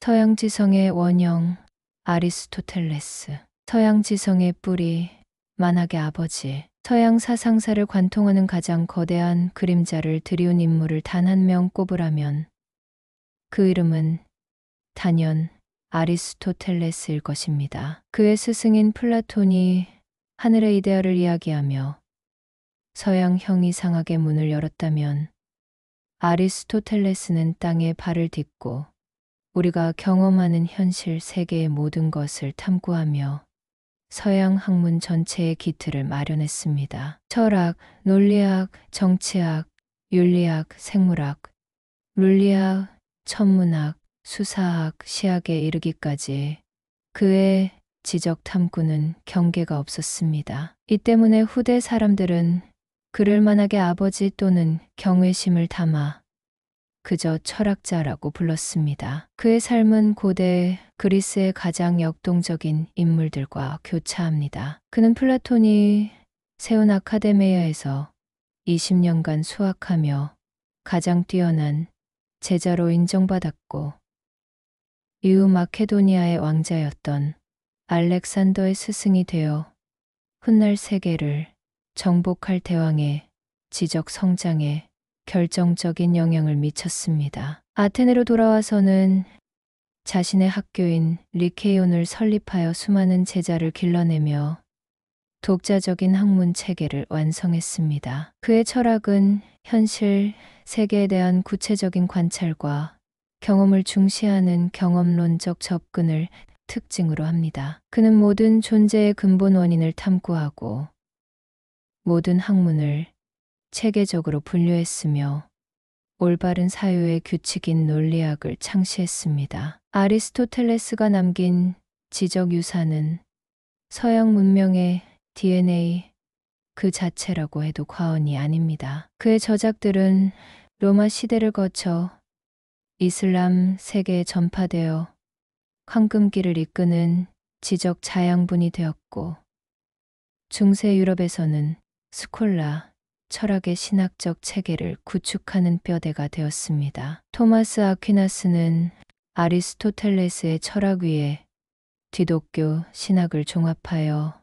서양 지성의 원형 아리스토텔레스, 서양 지성의 뿌리 만학의 아버지, 서양 사상사를 관통하는 가장 거대한 그림자를 들이운 인물을 단 한 명 꼽으라면 그 이름은 단연 아리스토텔레스일 것입니다. 그의 스승인 플라톤이 하늘의 이데아를 이야기하며 서양 형이상학의 문을 열었다면 아리스토텔레스는 땅에 발을 딛고 우리가 경험하는 현실 세계의 모든 것을 탐구하며 서양 학문 전체의 기틀을 마련했습니다. 철학, 논리학, 정치학, 윤리학, 생물학, 물리학, 천문학, 수사학, 시학에 이르기까지 그의 지적 탐구는 경계가 없었습니다. 이 때문에 후대 사람들은 그를 만학의 아버지 또는 경외심을 담아 그저 철학자라고 불렀습니다. 그의 삶은 고대 그리스의 가장 역동적인 인물들과 교차합니다. 그는 플라톤이 세운 아카데미아에서 20년간 수학하며 가장 뛰어난 제자로 인정받았고 이후 마케도니아의 왕자였던 알렉산더의 스승이 되어 훗날 세계를 정복할 대왕의 지적 성장에 결정적인 영향을 미쳤습니다. 아테네로 돌아와서는 자신의 학교인 리케이온을 설립하여 수많은 제자를 길러내며 독자적인 학문 체계를 완성했습니다. 그의 철학은 현실 세계에 대한 구체적인 관찰과 경험을 중시하는 경험론적 접근을 특징으로 합니다. 그는 모든 존재의 근본 원인을 탐구하고 모든 학문을 체계적으로 분류했으며 올바른 사유의 규칙인 논리학을 창시했습니다. 아리스토텔레스가 남긴 지적 유산은 서양 문명의 DNA 그 자체라고 해도 과언이 아닙니다. 그의 저작들은 로마 시대를 거쳐 이슬람 세계에 전파되어 황금기를 이끄는 지적 자양분이 되었고 중세 유럽에서는 스콜라, 철학의 신학적 체계를 구축하는 뼈대가 되었습니다. 토마스 아퀴나스는 아리스토텔레스의 철학 위에 기독교 신학을 종합하여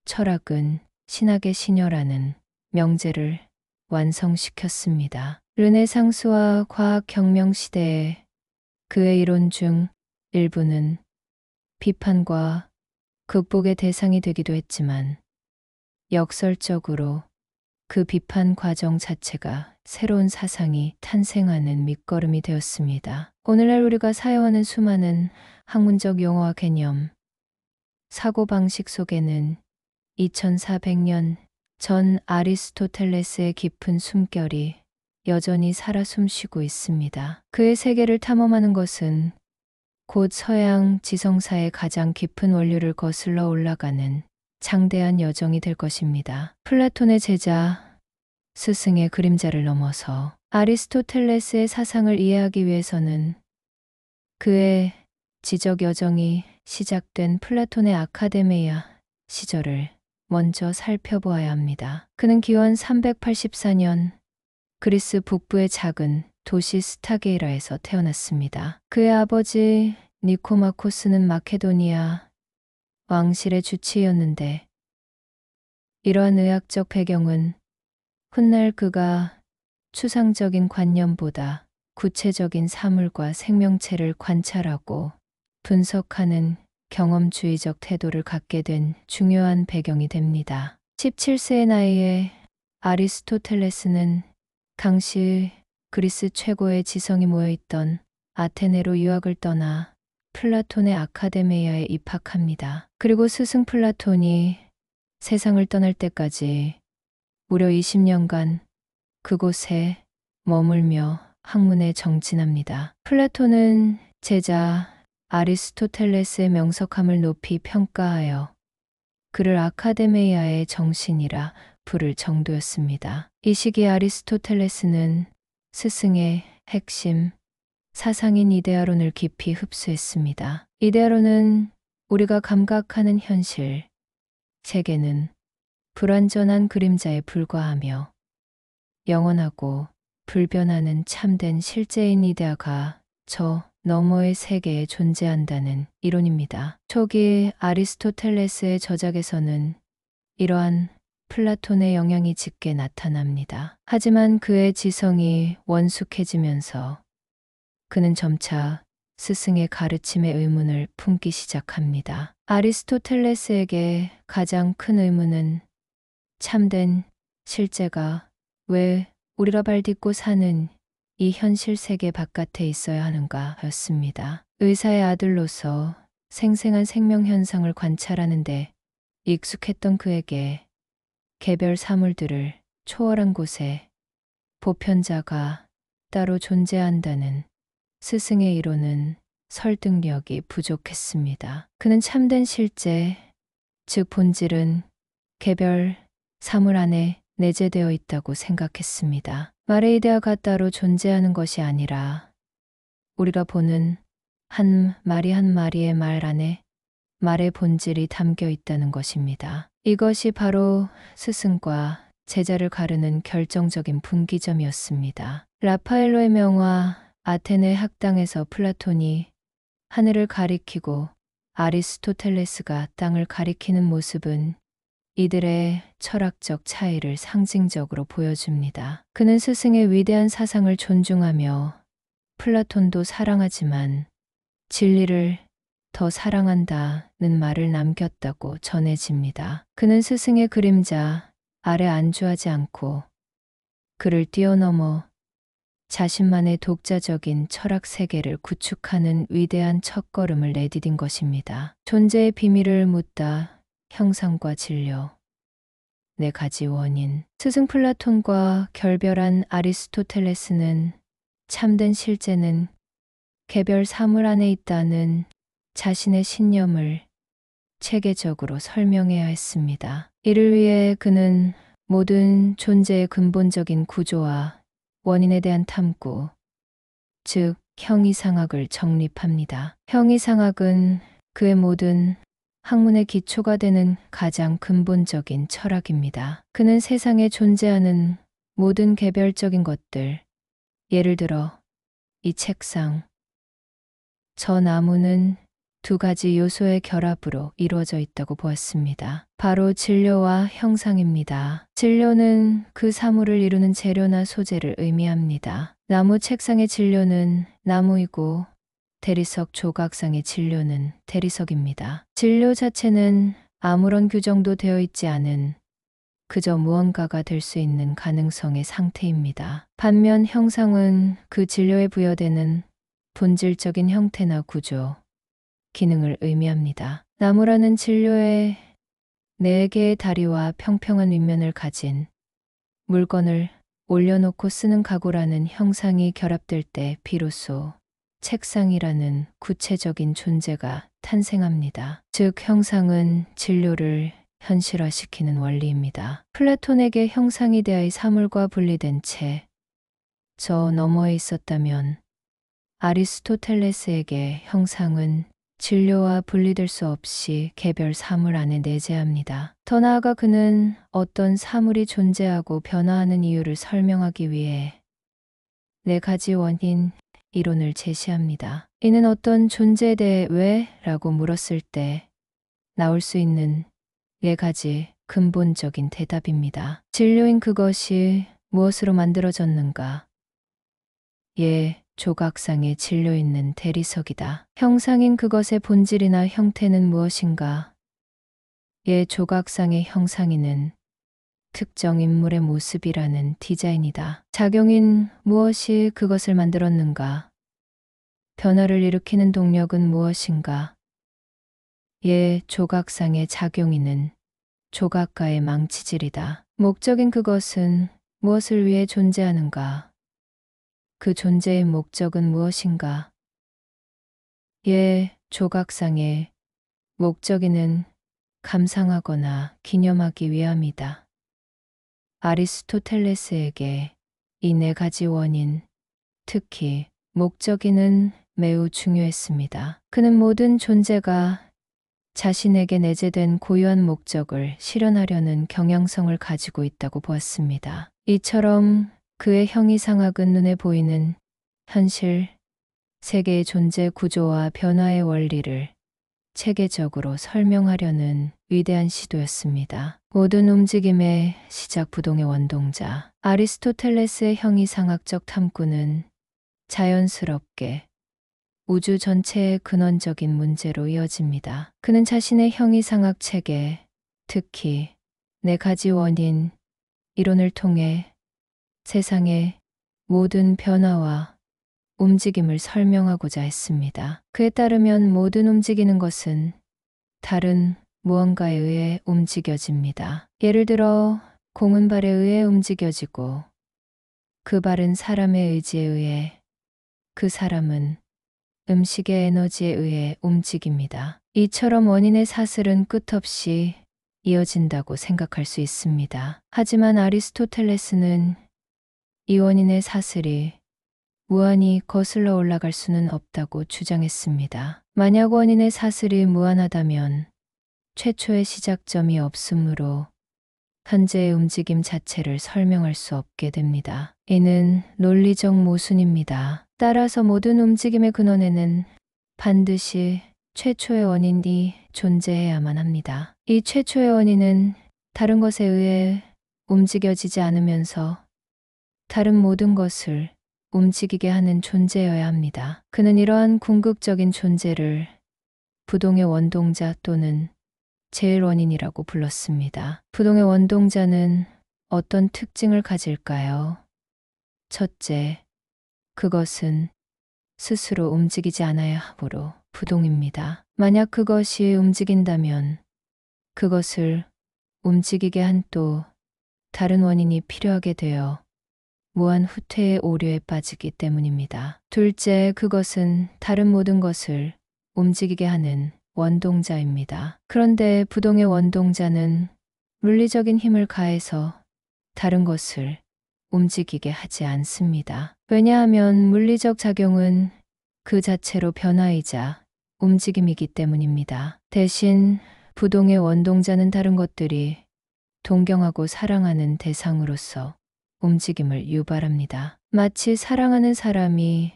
철학은 신학의 신여라는 명제를 완성시켰습니다. 르네상스와 과학혁명 시대에 그의 이론 중 일부는 비판과 극복의 대상이 되기도 했지만 역설적으로 그 비판 과정 자체가 새로운 사상이 탄생하는 밑거름이 되었습니다. 오늘날 우리가 사용하는 수많은 학문적 용어와 개념, 사고방식 속에는 2400년 전 아리스토텔레스의 깊은 숨결이 여전히 살아 숨쉬고 있습니다. 그의 세계를 탐험하는 것은 곧 서양 지성사의 가장 깊은 원류를 거슬러 올라가는 장대한 여정이 될 것입니다. 플라톤의 제자, 스승의 그림자를 넘어서 아리스토텔레스의 사상을 이해하기 위해서는 그의 지적 여정이 시작된 플라톤의 아카데미아 시절을 먼저 살펴보아야 합니다. 그는 기원 384년 그리스 북부의 작은 도시 스타게이라에서 태어났습니다. 그의 아버지 니코마코스는 마케도니아 왕실의 주치의였는데 이러한 의학적 배경은 훗날 그가 추상적인 관념보다 구체적인 사물과 생명체를 관찰하고 분석하는 경험주의적 태도를 갖게 된 중요한 배경이 됩니다. 17세의 나이에 아리스토텔레스는 당시 그리스 최고의 지성이 모여있던 아테네로 유학을 떠나 플라톤의 아카데미아에 입학합니다. 그리고 스승 플라톤이 세상을 떠날 때까지 무려 20년간 그곳에 머물며 학문에 정진합니다. 플라톤은 제자 아리스토텔레스의 명석함을 높이 평가하여 그를 아카데미아의 정신이라 부를 정도였습니다. 이 시기 아리스토텔레스는 스승의 핵심 사상인 이데아론을 깊이 흡수했습니다. 이데아론은 우리가 감각하는 현실, 세계는 불완전한 그림자에 불과하며 영원하고 불변하는 참된 실제인 이데아가 저 너머의 세계에 존재한다는 이론입니다. 초기 아리스토텔레스의 저작에서는 이러한 플라톤의 영향이 짙게 나타납니다. 하지만 그의 지성이 원숙해지면서 그는 점차 스승의 가르침의 의문을 품기 시작합니다. 아리스토텔레스에게 가장 큰 의문은 참된 실제가 왜 우리가 발 딛고 사는 이 현실 세계 바깥에 있어야 하는가였습니다. 의사의 아들로서 생생한 생명 현상을 관찰하는데 익숙했던 그에게 개별 사물들을 초월한 곳에 보편자가 따로 존재한다는 스승의 이론은 설득력이 부족했습니다. 그는 참된 실제, 즉 본질은 개별 사물 안에 내재되어 있다고 생각했습니다. 말의 이데아가 따로 존재하는 것이 아니라 우리가 보는 한 마리의 말 안에 말의 본질이 담겨 있다는 것입니다. 이것이 바로 스승과 제자를 가르는 결정적인 분기점이었습니다. 라파엘로의 명화 아테네 학당에서 플라톤이 하늘을 가리키고 아리스토텔레스가 땅을 가리키는 모습은 이들의 철학적 차이를 상징적으로 보여줍니다. 그는 스승의 위대한 사상을 존중하며 플라톤도 사랑하지만 진리를 더 사랑한다는 말을 남겼다고 전해집니다. 그는 스승의 그림자 아래 안주하지 않고 그를 뛰어넘어 자신만의 독자적인 철학 세계를 구축하는 위대한 첫걸음을 내디딘 것입니다. 존재의 비밀을 묻다 형상과 진료, 네 가지 원인. 스승 플라톤과 결별한 아리스토텔레스는 참된 실제는 개별 사물 안에 있다는 자신의 신념을 체계적으로 설명해야 했습니다. 이를 위해 그는 모든 존재의 근본적인 구조와 원인에 대한 탐구, 즉 형이상학을 정립합니다. 형이상학은 그의 모든 학문의 기초가 되는 가장 근본적인 철학입니다. 그는 세상에 존재하는 모든 개별적인 것들, 예를 들어 이 책상, 저 나무는 두 가지 요소의 결합으로 이루어져 있다고 보았습니다. 바로 진료와 형상입니다. 진료는 그 사물을 이루는 재료나 소재를 의미합니다. 나무 책상의 진료는 나무이고 대리석 조각상의 진료는 대리석입니다. 진료 자체는 아무런 규정도 되어 있지 않은 그저 무언가가 될 수 있는 가능성의 상태입니다. 반면 형상은 그 진료에 부여되는 본질적인 형태나 구조, 기능을 의미합니다. 나무라는 진료의 4개의 다리와 평평한 윗면을 가진 물건을 올려놓고 쓰는 가구라는 형상이 결합될 때 비로소 책상이라는 구체적인 존재가 탄생합니다. 즉 형상은 진료를 현실화시키는 원리입니다. 플라톤에게 형상이 대하의 사물과 분리된 채 저 너머에 있었다면 아리스토텔레스에게 형상은 진료와 분리될 수 없이 개별 사물 안에 내재합니다. 더 나아가 그는 어떤 사물이 존재하고 변화하는 이유를 설명하기 위해 4가지 원인 이론을 제시합니다. 이는 어떤 존재에 대해 왜? 라고 물었을 때 나올 수 있는 4가지 근본적인 대답입니다. 진료인 그것이 무엇으로 만들어졌는가? 예, 조각상에 진료 있는 대리석이다. 형상인 그것의 본질이나 형태는 무엇인가? 예, 조각상의 형상이는 특정 인물의 모습이라는 디자인이다. 작용인 무엇이 그것을 만들었는가? 변화를 일으키는 동력은 무엇인가? 예, 조각상의 작용인은 조각가의 망치질이다. 목적인 그것은 무엇을 위해 존재하는가? 그 존재의 목적은 무엇인가? 예, 조각상의 목적이는 감상하거나 기념하기 위함이다. 아리스토텔레스에게 이 4가지 원인, 특히 목적이는 매우 중요했습니다. 그는 모든 존재가 자신에게 내재된 고유한 목적을 실현하려는 경향성을 가지고 있다고 보았습니다. 이처럼 그의 형이상학은 눈에 보이는 현실, 세계의 존재 구조와 변화의 원리를 체계적으로 설명하려는 위대한 시도였습니다. 모든 움직임의 시작 부동의 원동자. 아리스토텔레스의 형이상학적 탐구는 자연스럽게 우주 전체의 근원적인 문제로 이어집니다. 그는 자신의 형이상학 체계, 특히 네 가지 원인, 이론을 통해 세상의 모든 변화와 움직임을 설명하고자 했습니다. 그에 따르면 모든 움직이는 것은 다른 무언가에 의해 움직여집니다. 예를 들어 공은 발에 의해 움직여지고 그 발은 사람의 의지에 의해, 그 사람은 음식의 에너지에 의해 움직입니다. 이처럼 원인의 사슬은 끝없이 이어진다고 생각할 수 있습니다. 하지만 아리스토텔레스는 이 원인의 사슬이 무한히 거슬러 올라갈 수는 없다고 주장했습니다. 만약 원인의 사슬이 무한하다면 최초의 시작점이 없으므로 현재의 움직임 자체를 설명할 수 없게 됩니다. 이는 논리적 모순입니다. 따라서 모든 움직임의 근원에는 반드시 최초의 원인이 존재해야만 합니다. 이 최초의 원인은 다른 것에 의해 움직여지지 않으면서 다른 모든 것을 움직이게 하는 존재여야 합니다. 그는 이러한 궁극적인 존재를 부동의 원동자 또는 제일 원인이라고 불렀습니다. 부동의 원동자는 어떤 특징을 가질까요? 첫째, 그것은 스스로 움직이지 않아야 하므로 부동입니다. 만약 그것이 움직인다면 그것을 움직이게 한 또 다른 원인이 필요하게 되어 무한 후퇴의 오류에 빠지기 때문입니다. 둘째, 그것은 다른 모든 것을 움직이게 하는 원동자입니다. 그런데 부동의 원동자는 물리적인 힘을 가해서 다른 것을 움직이게 하지 않습니다. 왜냐하면 물리적 작용은 그 자체로 변화이자 움직임이기 때문입니다. 대신 부동의 원동자는 다른 것들이 동경하고 사랑하는 대상으로서 움직임을 유발합니다. 마치 사랑하는 사람이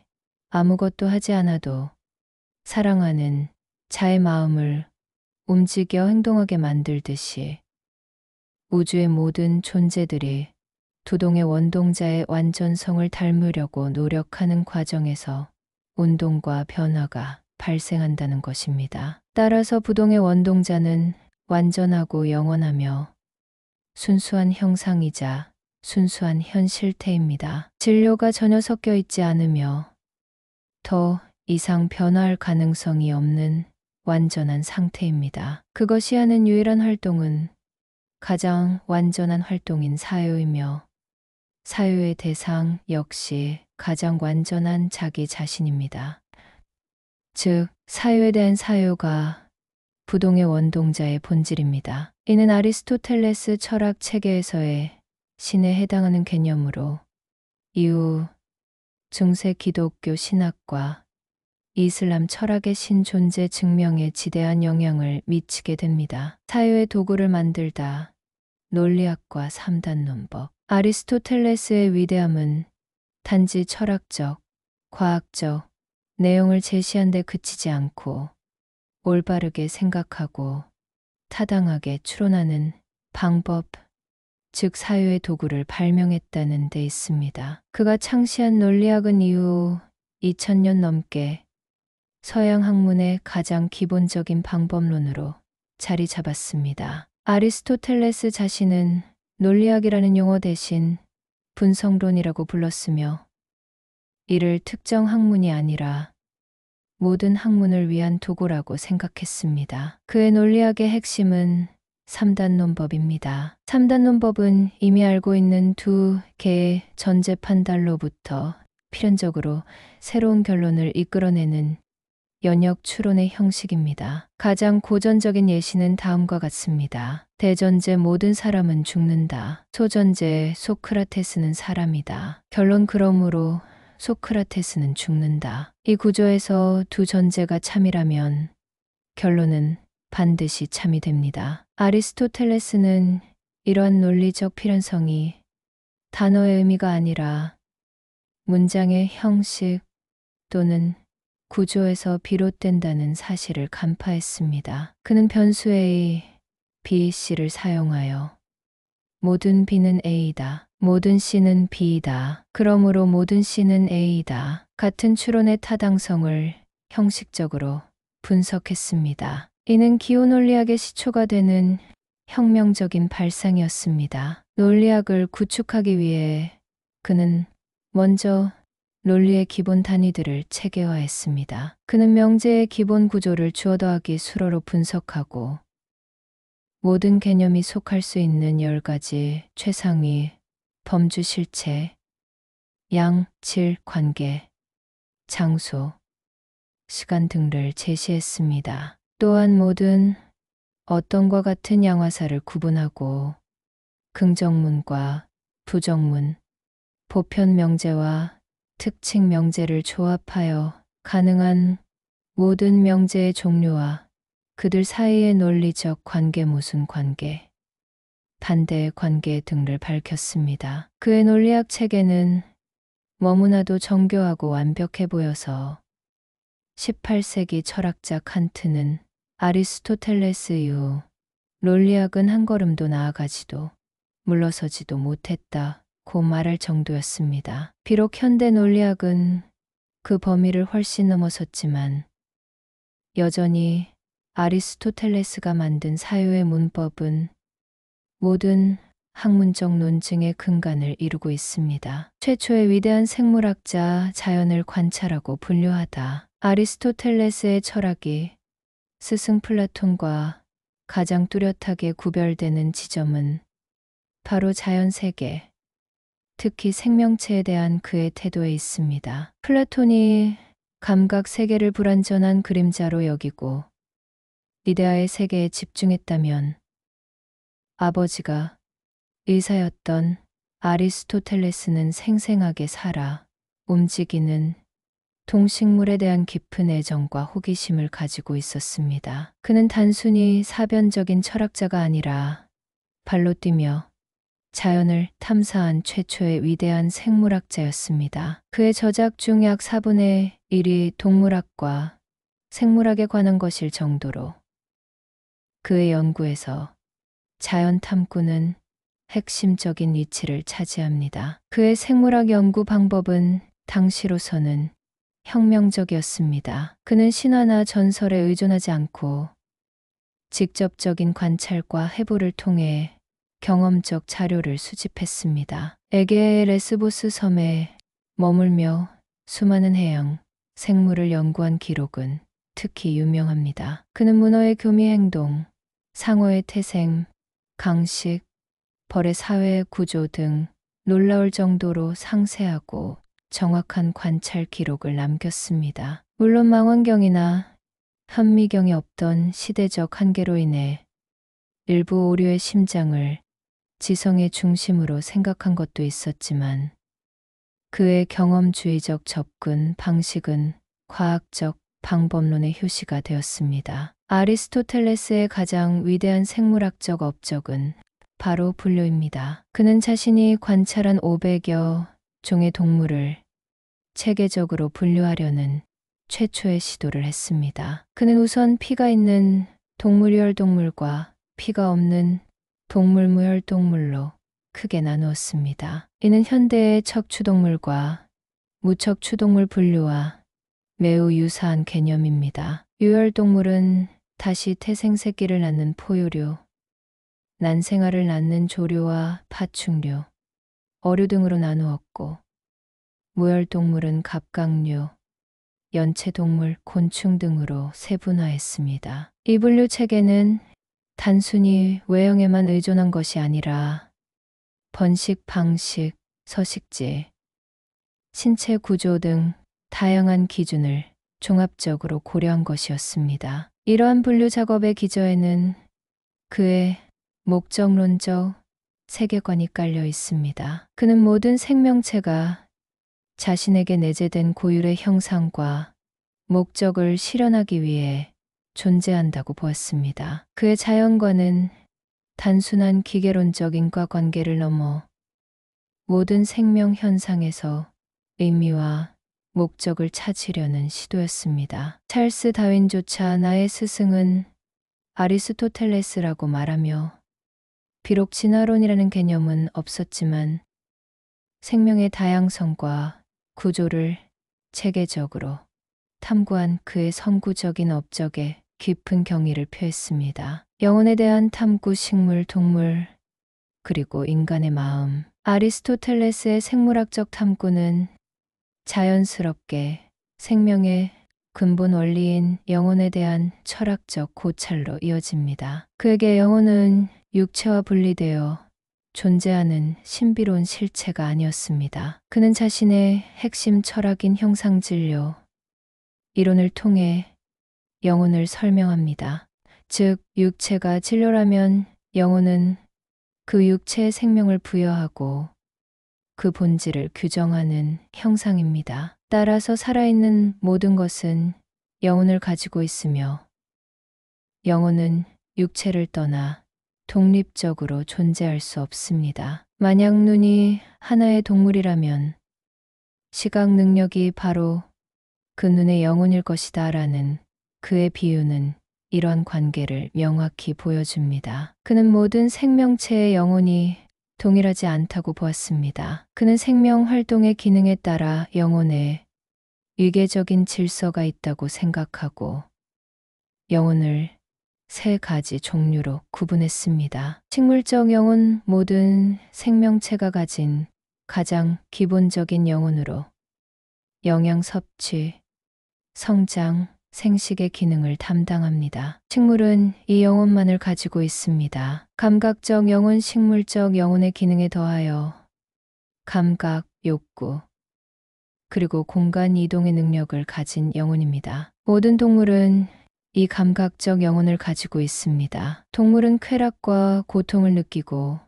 아무것도 하지 않아도 사랑하는 자의 마음을 움직여 행동하게 만들듯이 우주의 모든 존재들이 부동의 원동자의 완전성을 닮으려고 노력하는 과정에서 운동과 변화가 발생한다는 것입니다. 따라서 부동의 원동자는 완전하고 영원하며 순수한 형상이자 순수한 현실태입니다. 진료가 전혀 섞여 있지 않으며 더 이상 변화할 가능성이 없는 완전한 상태입니다. 그것이 하는 유일한 활동은 가장 완전한 활동인 사유이며 사유의 대상 역시 가장 완전한 자기 자신입니다. 즉, 사유에 대한 사유가 부동의 원동자의 본질입니다. 이는 아리스토텔레스 철학 체계에서의 신에 해당하는 개념으로 이후 중세 기독교 신학과 이슬람 철학의 신존재 증명에 지대한 영향을 미치게 됩니다. 사유의 도구를 만들다, 논리학과 3단 논법. 아리스토텔레스의 위대함은 단지 철학적, 과학적 내용을 제시한 데 그치지 않고 올바르게 생각하고 타당하게 추론하는 방법, 즉 사유의 도구를 발명했다는 데 있습니다. 그가 창시한 논리학은 이후 2000년 넘게 서양 학문의 가장 기본적인 방법론으로 자리 잡았습니다. 아리스토텔레스 자신은 논리학이라는 용어 대신 분석론이라고 불렀으며 이를 특정 학문이 아니라 모든 학문을 위한 도구라고 생각했습니다. 그의 논리학의 핵심은 3단 논법입니다. 3단 논법은 이미 알고 있는 두 개의 전제 판단로부터 필연적으로 새로운 결론을 이끌어내는 연역 추론의 형식입니다. 가장 고전적인 예시는 다음과 같습니다. 대전제 모든 사람은 죽는다. 소전제 소크라테스는 사람이다. 결론 그러므로 소크라테스는 죽는다. 이 구조에서 두 전제가 참이라면 결론은 반드시 참이 됩니다. 아리스토텔레스는 이러한 논리적 필연성이 단어의 의미가 아니라 문장의 형식 또는 구조에서 비롯된다는 사실을 간파했습니다. 그는 변수 A, B, C를 사용하여 모든 B는 A다. 모든 C는 B이다. 그러므로 모든 C는 A이다. 같은 추론의 타당성을 형식적으로 분석했습니다. 이는 기호 논리학의 시초가 되는 혁명적인 발상이었습니다. 논리학을 구축하기 위해 그는 먼저 논리의 기본 단위들을 체계화했습니다. 그는 명제의 기본 구조를 주어 더하기 수로로 분석하고 모든 개념이 속할 수 있는 10가지 최상위 범주 실체, 양, 질, 관계, 장소, 시간 등을 제시했습니다. 또한 모든 어떤과 같은 양화사를 구분하고 긍정문과 부정문, 보편 명제와 특징 명제를 조합하여 가능한 모든 명제의 종류와 그들 사이의 논리적 관계, 무슨 관계, 반대의 관계 등을 밝혔습니다. 그의 논리학 체계는 너무나도 정교하고 완벽해 보여서 18세기 철학자 칸트는 아리스토텔레스 이후 논리학은 한 걸음도 나아가지도 물러서지도 못했다고 말할 정도였습니다. 비록 현대 논리학은 그 범위를 훨씬 넘어섰지만 여전히 아리스토텔레스가 만든 사유의 문법은 모든 학문적 논증의 근간을 이루고 있습니다. 최초의 위대한 생물학자, 자연을 관찰하고 분류하다. 아리스토텔레스의 철학이 스승 플라톤과 가장 뚜렷하게 구별되는 지점은 바로 자연 세계, 특히 생명체에 대한 그의 태도에 있습니다. 플라톤이 감각 세계를 불완전한 그림자로 여기고 이데아의 세계에 집중했다면 아버지가 의사였던 아리스토텔레스는 생생하게 살아 움직이는 동식물에 대한 깊은 애정과 호기심을 가지고 있었습니다. 그는 단순히 사변적인 철학자가 아니라 발로 뛰며 자연을 탐사한 최초의 위대한 생물학자였습니다. 그의 저작 중 약 4분의 1이 동물학과 생물학에 관한 것일 정도로 그의 연구에서 자연 탐구는 핵심적인 위치를 차지합니다. 그의 생물학 연구 방법은 당시로서는 혁명적이었습니다. 그는 신화나 전설에 의존하지 않고 직접적인 관찰과 해부를 통해 경험적 자료를 수집했습니다. 에게의 레스보스 섬에 머물며 수많은 해양, 생물을 연구한 기록은 특히 유명합니다. 그는 문어의 교미 행동, 상어의 태생, 강식, 벌의 사회 구조 등 놀라울 정도로 상세하고 정확한 관찰 기록을 남겼습니다. 물론 망원경이나 현미경이 없던 시대적 한계로 인해 일부 오류의 심장을 지성의 중심으로 생각한 것도 있었지만 그의 경험주의적 접근 방식은 과학적 방법론의 효시가 되었습니다. 아리스토텔레스의 가장 위대한 생물학적 업적은 바로 분류입니다. 그는 자신이 관찰한 500여 종의 동물을 체계적으로 분류하려는 최초의 시도를 했습니다. 그는 우선 피가 있는 동물유혈 동물과 피가 없는 동물무혈 동물로 크게 나누었습니다. 이는 현대의 척추동물과 무척추동물 분류와 매우 유사한 개념입니다. 유혈 동물은 다시 태생 새끼를 낳는 포유류, 난생아를 낳는 조류와 파충류, 어류 등으로 나누었고 무혈동물은 갑각류, 연체동물, 곤충 등으로 세분화했습니다. 이 분류 체계는 단순히 외형에만 의존한 것이 아니라 번식, 방식, 서식지, 신체 구조 등 다양한 기준을 종합적으로 고려한 것이었습니다. 이러한 분류 작업의 기저에는 그의 목적론적 세계관이 깔려 있습니다. 그는 모든 생명체가 자신에게 내재된 고율의 형상과 목적을 실현하기 위해 존재한다고 보았습니다. 그의 자연과는 단순한 기계론적 인과관계를 넘어 모든 생명 현상에서 의미와 목적을 찾으려는 시도였습니다. 찰스 다윈조차 나의 스승은 아리스토텔레스라고 말하며 비록 진화론이라는 개념은 없었지만 생명의 다양성과 구조를 체계적으로 탐구한 그의 선구적인 업적에 깊은 경의를 표했습니다. 영혼에 대한 탐구, 식물, 동물, 그리고 인간의 마음. 아리스토텔레스의 생물학적 탐구는 자연스럽게 생명의 근본 원리인 영혼에 대한 철학적 고찰로 이어집니다. 그에게 영혼은 육체와 분리되어 존재하는 신비로운 실체가 아니었습니다. 그는 자신의 핵심 철학인 형상진료 이론을 통해 영혼을 설명합니다. 즉, 육체가 진료라면 영혼은 그 육체의 생명을 부여하고 그 본질을 규정하는 형상입니다. 따라서 살아있는 모든 것은 영혼을 가지고 있으며 영혼은 육체를 떠나 독립적으로 존재할 수 없습니다. 만약 눈이 하나의 동물이라면 시각 능력이 바로 그 눈의 영혼일 것이다 라는 그의 비유는 이런 관계를 명확히 보여줍니다. 그는 모든 생명체의 영혼이 동일하지 않다고 보았습니다. 그는 생명 활동의 기능에 따라 영혼에 위계적인 질서가 있다고 생각하고 영혼을 세 가지 종류로 구분했습니다. 식물적 영혼, 모든 생명체가 가진 가장 기본적인 영혼으로 영양 섭취, 성장, 생식의 기능을 담당합니다. 식물은 이 영혼만을 가지고 있습니다. 감각적 영혼, 식물적 영혼의 기능에 더하여 감각, 욕구, 그리고 공간 이동의 능력을 가진 영혼입니다. 모든 동물은 이 감각적 영혼을 가지고 있습니다. 동물은 쾌락과 고통을 느끼고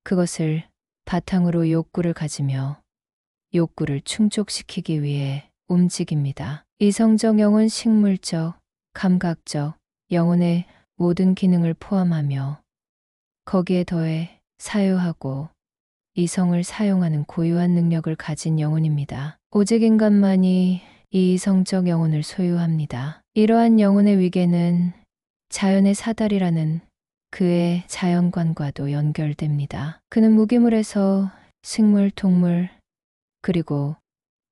그것을 바탕으로 욕구를 가지며 욕구를 충족시키기 위해 움직입니다. 이성적 영혼, 식물적, 감각적 영혼의 모든 기능을 포함하며 거기에 더해 사유하고 이성을 사용하는 고유한 능력을 가진 영혼입니다. 오직 인간만이 이 이성적 영혼을 소유합니다. 이러한 영혼의 위계는 자연의 사달이라는 그의 자연관과도 연결됩니다. 그는 무기물에서 식물, 동물, 그리고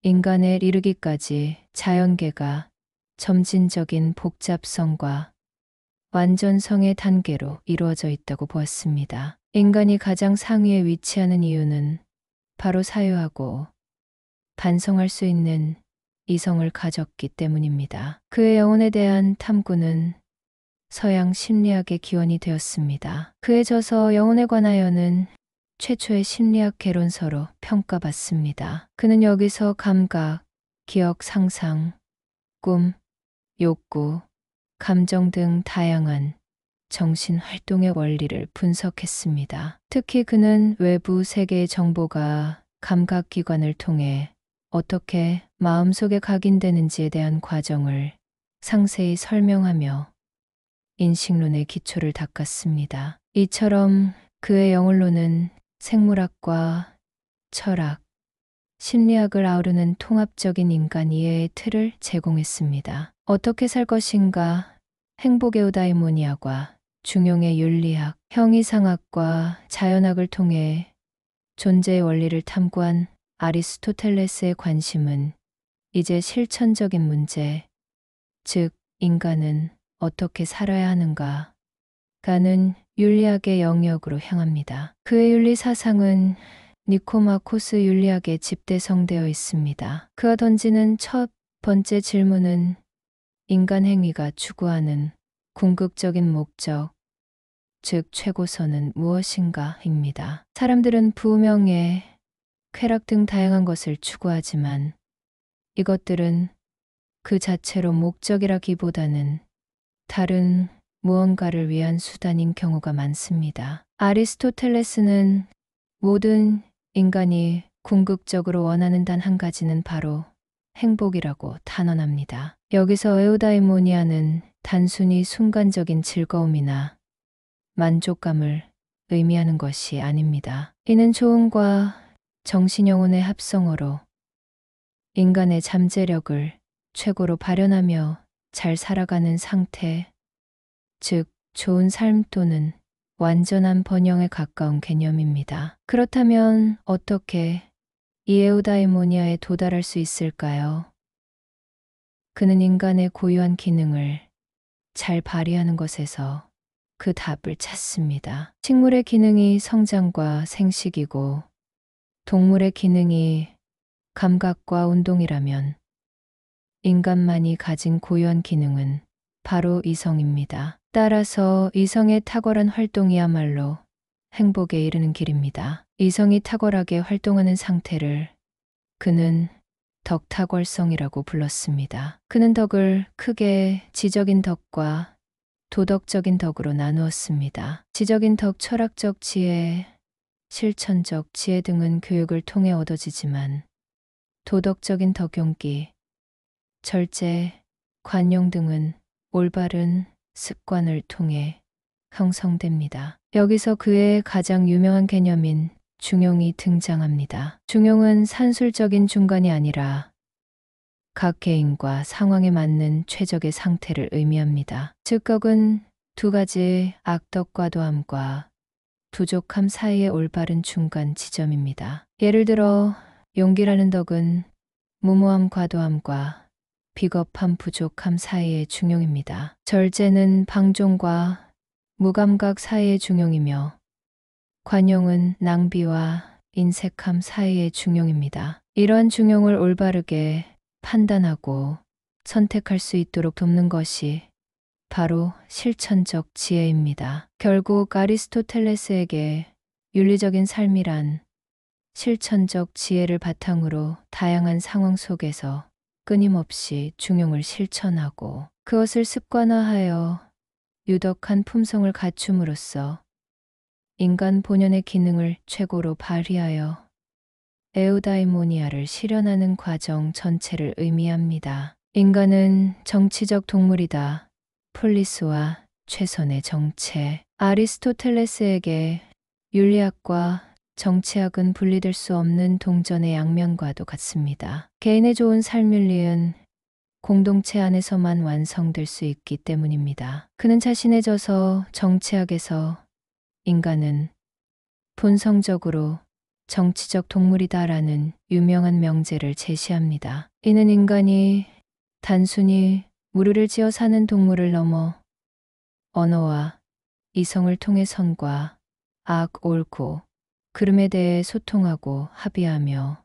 인간에 이르기까지 자연계가 점진적인 복잡성과 완전성의 단계로 이루어져 있다고 보았습니다. 인간이 가장 상위에 위치하는 이유는 바로 사유하고 반성할 수 있는 이성을 가졌기 때문입니다. 그의 영혼에 대한 탐구는 서양 심리학의 기원이 되었습니다. 그의 저서 영혼에 관하여는 최초의 심리학 개론서로 평가받습니다. 그는 여기서 감각, 기억, 상상, 꿈, 욕구, 감정 등 다양한 정신 활동의 원리를 분석했습니다. 특히 그는 외부 세계의 정보가 감각기관을 통해 어떻게 마음속에 각인되는지에 대한 과정을 상세히 설명하며 인식론의 기초를 닦았습니다. 이처럼 그의 영혼론은 생물학과 철학, 심리학을 아우르는 통합적인 인간 이해의 틀을 제공했습니다. 어떻게 살 것인가, 행복의 eudaimonia과 중용의 윤리학, 형이상학과 자연학을 통해 존재의 원리를 탐구한 아리스토텔레스의 관심은 이제 실천적인 문제, 즉 인간은 어떻게 살아야 하는가 가는 윤리학의 영역으로 향합니다. 그의 윤리 사상은 니코마코스 윤리학에 집대성되어 있습니다. 그가 던지는 첫 번째 질문은 인간 행위가 추구하는 궁극적인 목적, 즉 최고선은 무엇인가입니다. 사람들은 부명예, 쾌락 등 다양한 것을 추구하지만 이것들은 그 자체로 목적이라기보다는 다른 무언가를 위한 수단인 경우가 많습니다. 아리스토텔레스는 모든 인간이 궁극적으로 원하는 단 한 가지는 바로 행복이라고 단언합니다. 여기서 에우다이모니아는 단순히 순간적인 즐거움이나 만족감을 의미하는 것이 아닙니다. 이는 조음과 정신영혼의 합성어로 인간의 잠재력을 최고로 발현하며 잘 살아가는 상태, 즉 좋은 삶 또는 완전한 번영에 가까운 개념입니다. 그렇다면 어떻게 이 에우다이모니아에 도달할 수 있을까요? 그는 인간의 고유한 기능을 잘 발휘하는 것에서 그 답을 찾습니다. 식물의 기능이 성장과 생식이고 동물의 기능이 감각과 운동이라면 인간만이 가진 고유한 기능은 바로 이성입니다. 따라서 이성의 탁월한 활동이야말로 행복에 이르는 길입니다. 이성이 탁월하게 활동하는 상태를 그는 덕탁월성이라고 불렀습니다. 그는 덕을 크게 지적인 덕과 도덕적인 덕으로 나누었습니다. 지적인 덕, 철학적 지혜, 실천적 지혜 등은 교육을 통해 얻어지지만 도덕적인 덕, 용기, 절제, 관용 등은 올바른 습관을 통해 형성됩니다. 여기서 그의 가장 유명한 개념인 중용이 등장합니다. 중용은 산술적인 중간이 아니라 각 개인과 상황에 맞는 최적의 상태를 의미합니다. 즉, 덕은 두 가지 악덕과도함과 부족함 사이의 올바른 중간 지점입니다. 예를 들어 용기라는 덕은 무모함 과도함과 비겁함 부족함 사이의 중용입니다. 절제는 방종과 무감각 사이의 중용이며 관용은 낭비와 인색함 사이의 중용입니다. 이러한 중용을 올바르게 판단하고 선택할 수 있도록 돕는 것이 바로 실천적 지혜입니다. 결국 아리스토텔레스에게 윤리적인 삶이란 실천적 지혜를 바탕으로 다양한 상황 속에서 끊임없이 중용을 실천하고 그것을 습관화하여 유덕한 품성을 갖춤으로써 인간 본연의 기능을 최고로 발휘하여 에우다이모니아를 실현하는 과정 전체를 의미합니다. 인간은 정치적 동물이다. 폴리스와 최선의 정체. 아리스토텔레스에게 윤리학과 정치학은 분리될 수 없는 동전의 양면과도 같습니다. 개인의 좋은 삶윤리은 공동체 안에서만 완성될 수 있기 때문입니다. 그는 자신의 저서 정치학에서 인간은 본성적으로 정치적 동물이다라는 유명한 명제를 제시합니다. 이는 인간이 단순히 무리를 지어 사는 동물을 넘어 언어와 이성을 통해 선과 악, 옳고 그름에 대해 소통하고 합의하며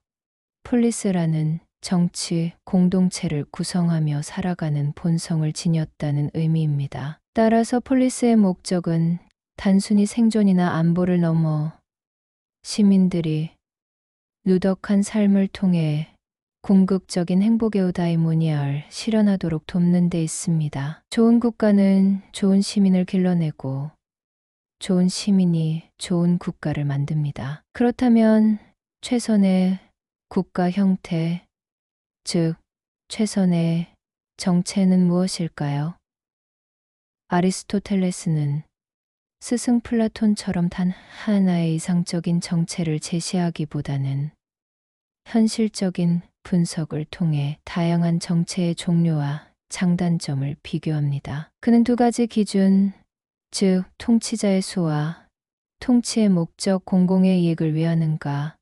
폴리스라는 정치 공동체를 구성하며 살아가는 본성을 지녔다는 의미입니다. 따라서 폴리스의 목적은 단순히 생존이나 안보를 넘어 시민들이 누덕한 삶을 통해 궁극적인 행복의 eudaimonia를 실현하도록 돕는 데 있습니다. 좋은 국가는 좋은 시민을 길러내고 좋은 시민이 좋은 국가를 만듭니다. 그렇다면 최선의 국가 형태, 즉 최선의 정체는 무엇일까요? 아리스토텔레스는 스승 플라톤처럼 단 하나의 이상적인 정체를 제시하기보다는 현실적인 분석을 통해 다양한 정체의 종류와 장단점을 비교합니다. 그는 두 가지 기준, 즉 통치자의 수와 통치의 목적 공공의 이익을 위하는가,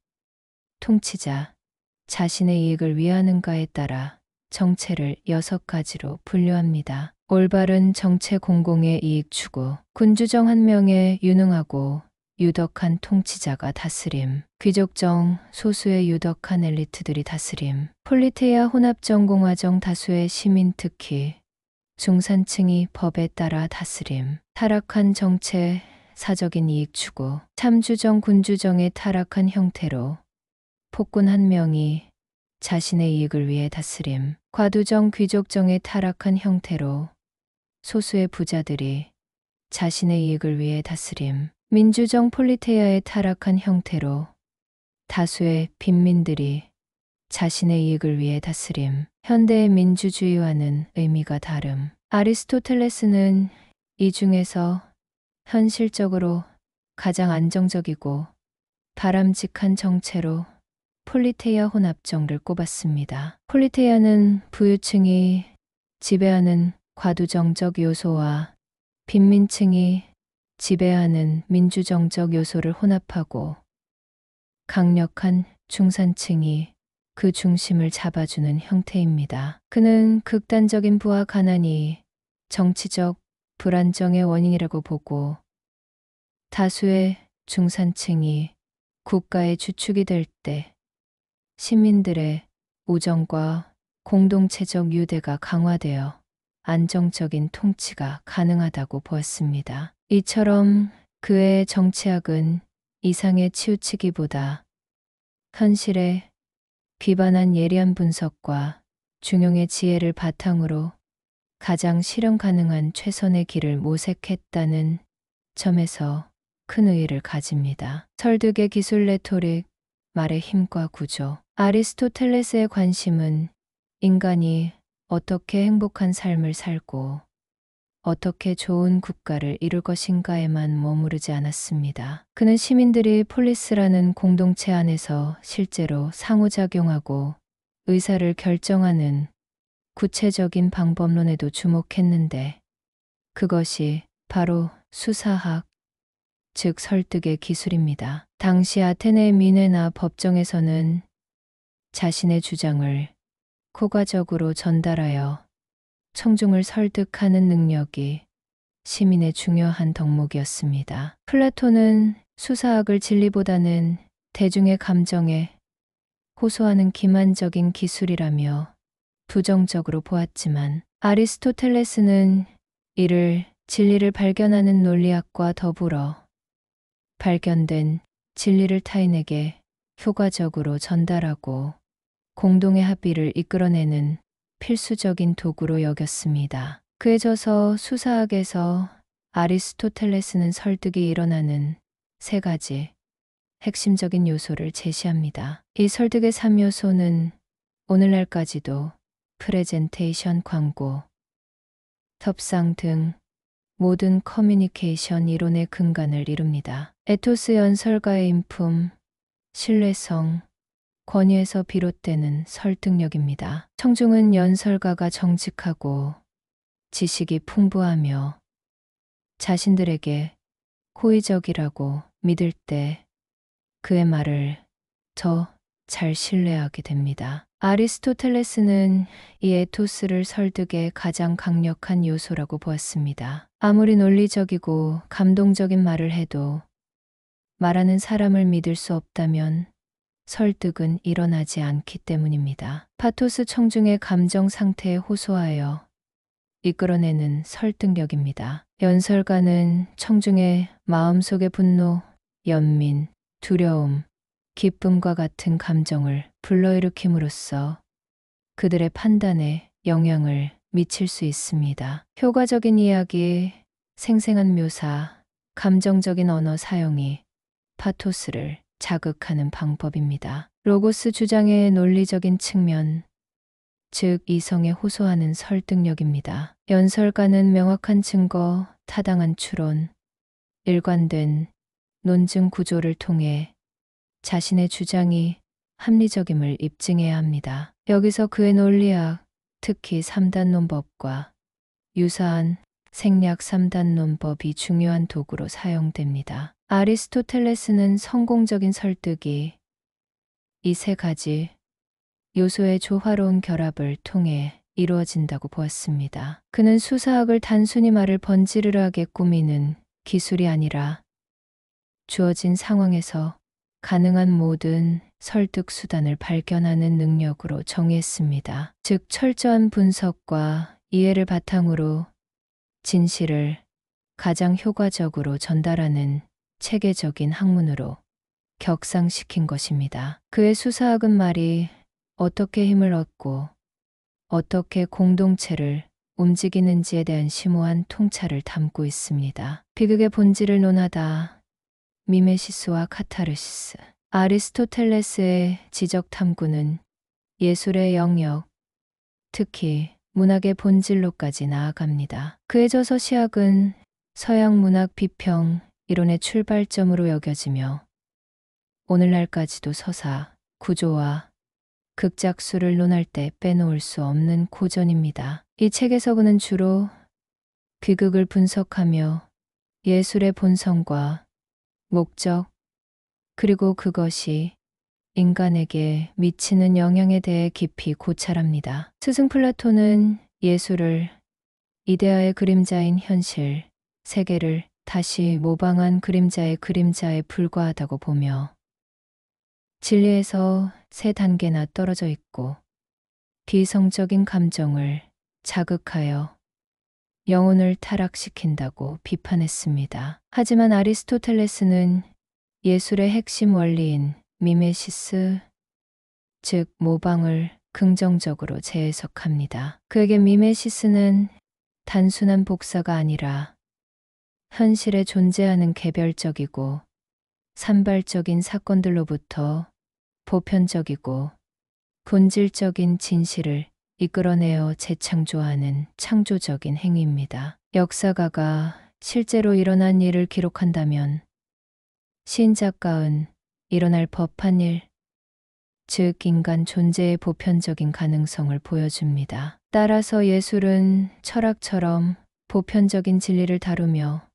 통치자 자신의 이익을 위하는가에 따라 정체를 6가지로 분류합니다. 올바른 정체 공공의 이익 추구, 군주정 한 명의 유능하고 유덕한 통치자가 다스림, 귀족정 소수의 유덕한 엘리트들이 다스림, 폴리테이아 혼합정 공화정 다수의 시민 특히 중산층이 법에 따라 다스림, 타락한 정체 사적인 이익 추구, 참주정 군주정의 타락한 형태로 폭군 한 명이 자신의 이익을 위해 다스림, 과두정 귀족정의 타락한 형태로 소수의 부자들이 자신의 이익을 위해 다스림, 민주정 폴리테이아의 타락한 형태로 다수의 빈민들이 자신의 이익을 위해 다스림, 현대의 민주주의와는 의미가 다름. 아리스토텔레스는 이 중에서 현실적으로 가장 안정적이고 바람직한 정체로 폴리테이아 혼합정를 꼽았습니다. 폴리테이아는 부유층이 지배하는 과두정적 요소와 빈민층이 지배하는 민주정적 요소를 혼합하고 강력한 중산층이 그 중심을 잡아주는 형태입니다. 그는 극단적인 부와 가난이 정치적 불안정의 원인이라고 보고 다수의 중산층이 국가의 주축이 될 때 시민들의 우정과 공동체적 유대가 강화되어 안정적인 통치가 가능하다고 보았습니다. 이처럼 그의 정치학은 이상에 치우치기보다 현실에 귀반한 예리한 분석과 중용의 지혜를 바탕으로 가장 실현 가능한 최선의 길을 모색했다는 점에서 큰 의의를 가집니다. 설득의 기술 레토릭, 말의 힘과 구조. 아리스토텔레스의 관심은 인간이 어떻게 행복한 삶을 살고 어떻게 좋은 국가를 이룰 것인가에만 머무르지 않았습니다. 그는 시민들이 폴리스라는 공동체 안에서 실제로 상호작용하고 의사를 결정하는 구체적인 방법론에도 주목했는데 그것이 바로 수사학, 즉 설득의 기술입니다. 당시 아테네 민회나 법정에서는 자신의 주장을 효과적으로 전달하여 청중을 설득하는 능력이 시민의 중요한 덕목이었습니다. 플라톤은 수사학을 진리보다는 대중의 감정에 호소하는 기만적인 기술이라며 부정적으로 보았지만 아리스토텔레스는 이를 진리를 발견하는 논리학과 더불어 발견된 진리를 타인에게 효과적으로 전달하고 공동의 합의를 이끌어내는 필수적인 도구로 여겼습니다. 그에 져서 수사학에서 아리스토텔레스는 설득이 일어나는 세 가지 핵심적인 요소를 제시합니다. 이 설득의 3요소는 오늘날까지도 프레젠테이션 광고, 협상 등 모든 커뮤니케이션 이론의 근간을 이룹니다. 에토스 연설가의 인품, 신뢰성, 권위에서 비롯되는 설득력입니다. 청중은 연설가가 정직하고 지식이 풍부하며 자신들에게 호의적이라고 믿을 때 그의 말을 더 잘 신뢰하게 됩니다. 아리스토텔레스는 이 에토스를 설득의 가장 강력한 요소라고 보았습니다. 아무리 논리적이고 감동적인 말을 해도 말하는 사람을 믿을 수 없다면 설득은 일어나지 않기 때문입니다. 파토스 청중의 감정 상태에 호소하여 이끌어내는 설득력입니다. 연설가는 청중의 마음속의 분노, 연민, 두려움, 기쁨과 같은 감정을 불러일으킴으로써 그들의 판단에 영향을 미칠 수 있습니다. 효과적인 이야기, 생생한 묘사, 감정적인 언어 사용이 파토스를 자극하는 방법입니다. 로고스 주장의 논리적인 측면, 즉 이성에 호소하는 설득력입니다. 연설가는 명확한 증거, 타당한 추론, 일관된 논증 구조를 통해 자신의 주장이 합리적임을 입증해야 합니다. 여기서 그의 논리학, 특히 3단 논법과 유사한 생략 3단 논법이 중요한 도구로 사용됩니다. 아리스토텔레스는 성공적인 설득이 이 세 가지 요소의 조화로운 결합을 통해 이루어진다고 보았습니다. 그는 수사학을 단순히 말을 번지르르하게 꾸미는 기술이 아니라 주어진 상황에서 가능한 모든 설득 수단을 발견하는 능력으로 정의했습니다. 즉 철저한 분석과 이해를 바탕으로 진실을 가장 효과적으로 전달하는 체계적인 학문으로 격상시킨 것입니다. 그의 수사학은 말이 어떻게 힘을 얻고 어떻게 공동체를 움직이는지에 대한 심오한 통찰을 담고 있습니다. 비극의 본질을 논하다. 미메시스와 카타르시스. 아리스토텔레스의 지적 탐구는 예술의 영역, 특히 문학의 본질로까지 나아갑니다. 그의 저서 시학은 서양 문학 비평 이론의 출발점으로 여겨지며 오늘날까지도 서사, 구조와 극작수를 논할 때 빼놓을 수 없는 고전입니다. 이 책에서 그는 주로 비극을 분석하며 예술의 본성과 목적, 그리고 그것이 인간에게 미치는 영향에 대해 깊이 고찰합니다. 스승 플라톤은 예술을 이데아의 그림자인 현실, 세계를 다시 모방한 그림자의 그림자에 불과하다고 보며 진리에서 세 단계나 떨어져 있고 비성적인 감정을 자극하여 영혼을 타락시킨다고 비판했습니다. 하지만 아리스토텔레스는 예술의 핵심 원리인 미메시스, 즉 모방을 긍정적으로 재해석합니다. 그에게 미메시스는 단순한 복사가 아니라 현실에 존재하는 개별적이고 산발적인 사건들로부터 보편적이고 본질적인 진실을 이끌어내어 재창조하는 창조적인 행위입니다. 역사가가 실제로 일어난 일을 기록한다면 시인작가은 일어날 법한 일, 즉 인간 존재의 보편적인 가능성을 보여줍니다. 따라서 예술은 철학처럼 보편적인 진리를 다루며